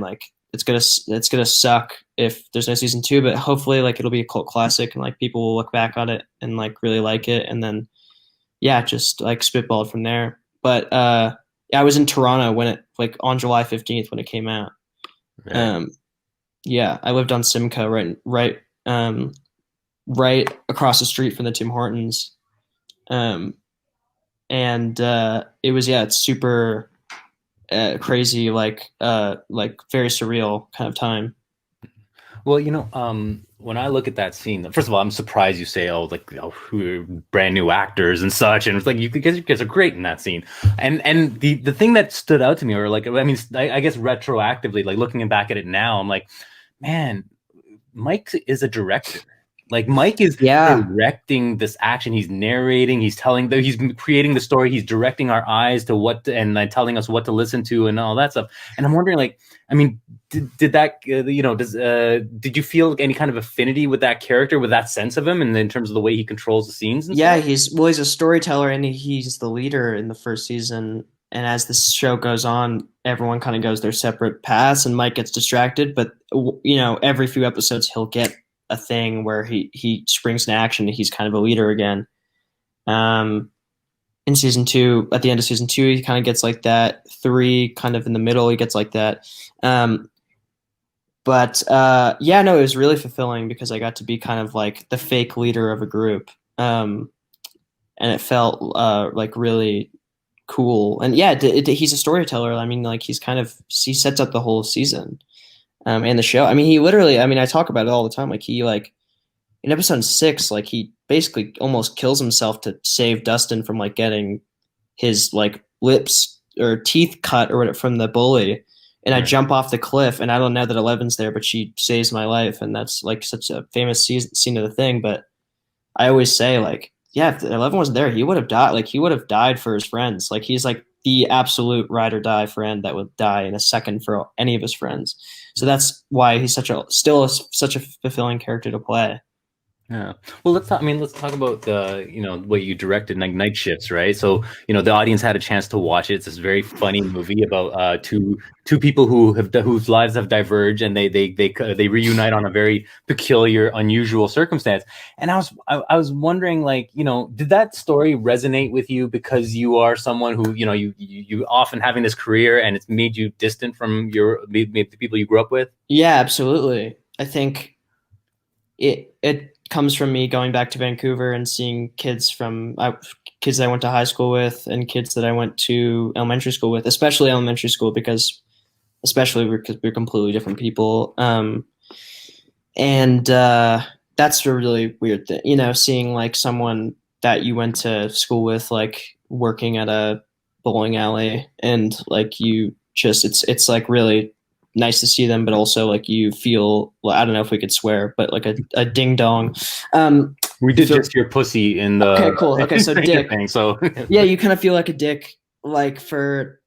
like it's gonna suck if there's no season two, but hopefully like it'll be a cult classic and like people will look back on it and like really like it, and then yeah, just like spitballed from there. But yeah, I was in Toronto when it like on July 15th when it came out. Right. Um, yeah, I lived on Simcoe, right across the street from the Tim Hortons. Um, and it was yeah, it's super crazy, like very surreal kind of time. Well, when I look at that scene, first of all, I'm surprised you say, "Oh, like who brand new actors and such," and it's like you guys are great in that scene. And the thing that stood out to me, or like, I mean, I guess retroactively, like looking back at it now, I'm like, man, Mike is a director. Like Mike is Yeah, directing this action. He's narrating. He's creating the story. He's directing our eyes to and telling us what to listen to and all that stuff. And I'm wondering, like, I mean, did that did you feel any kind of affinity with that character, with that sense of him, and in terms of the way he controls the scenes and yeah, stuff? he's a storyteller and he's the leader in the first season. And as the show goes on, everyone kind of goes their separate paths, and Mike gets distracted. But every few episodes, he'll get a thing where he springs into action. And he's kind of a leader again. Um, in season two, at the end of season two, he kind of gets like that. Three, kind of in the middle, he gets like that. Um, but yeah, no, it was really fulfilling because I got to be kind of like the fake leader of a group. And it felt like really cool. And yeah, he's a storyteller. I mean, like he sets up the whole season and the show. I mean, he literally. I mean, I talk about it all the time. Like he like in episode 6, like he basically almost kills himself to save Dustin from like getting his like lips or teeth cut or whatever from the bully. And I Right. jump off the cliff, and I don't know that Eleven's there, but she saves my life, and that's like such a famous scene of the thing. But I always say like, yeah, if 11 wasn't there, he would have died. Like he would have died for his friends. Like he's like the absolute ride or die friend that would die in a second for any of his friends. So that's why he's such a fulfilling character to play. Yeah. Well, let's talk. I mean, let's talk about the what you directed, like Night Shifts, right? So the audience had a chance to watch it. It's this very funny movie about two people whose lives have diverged, and they reunite on a very peculiar, unusual circumstance. And I was wondering, like, did that story resonate with you because you are someone who you often having this career, and it's made you distant from the people you grew up with? Yeah, absolutely. I think it comes from me going back to Vancouver and seeing kids that I went to high school with and kids that I went to elementary school with, especially elementary school because we're completely different people. And that's a really weird thing, seeing like someone that you went to school with, like working at a bowling alley, and like you just it's like really nice to see them, but also like you feel, well, I don't know if we could swear, but like a ding dong. We You did feel just your pussy in okay, the cool. Okay, so Stranger dick. Things, so Yeah, you kind of feel like a dick, like for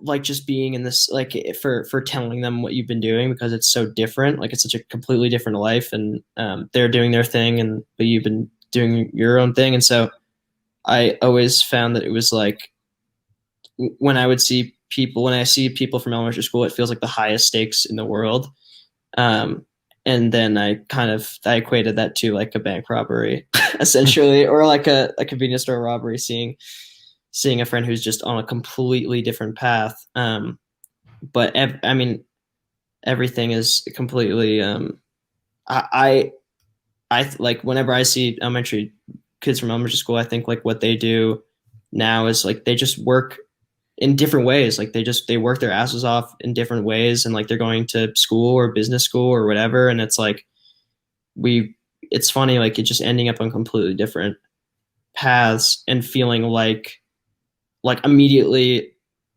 like just being in this, like for telling them what you've been doing because it's so different. Like it's such a completely different life, and they're doing their thing, and but you've been doing your own thing, and so I always found that it was like when I see people from elementary school, it feels like the highest stakes in the world. Um, and then I equated that to like a bank robbery, essentially, or like a convenience store robbery, seeing a friend who's just on a completely different path. But I mean, everything is completely. Like whenever I see elementary kids from elementary school, I think like what they do now is like they just work in different ways. Like they work their asses off in different ways, and like they're going to school or business school or whatever. And it's like we, it's funny, like it's just ending up on completely different paths and feeling like immediately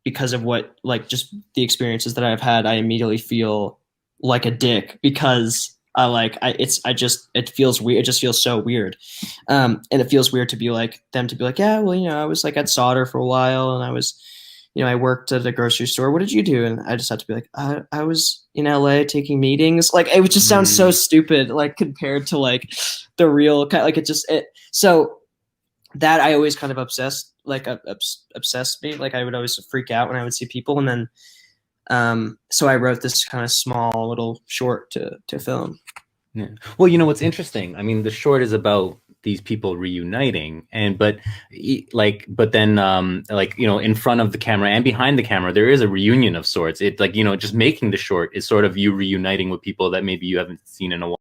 because of what like just the experiences that I've had, I immediately feel like a dick because it feels weird. It just feels so weird. And it feels weird to be like them to be like, yeah, well, I was like at solder for a while and I was, I worked at a grocery store. What did you do? And I just had to be like, I was in LA taking meetings. Like it would just sound so mm, stupid, like compared to like the real kind, like so that I always kind of obsessed me. Like I would always freak out when I would see people. And then So I wrote this kind of small little short to film. Yeah. Well, you know what's interesting? I mean, the short is about these people reuniting, and but then like in front of the camera and behind the camera, there is a reunion of sorts. It like just making the short is sort of you reuniting with people that maybe you haven't seen in a while.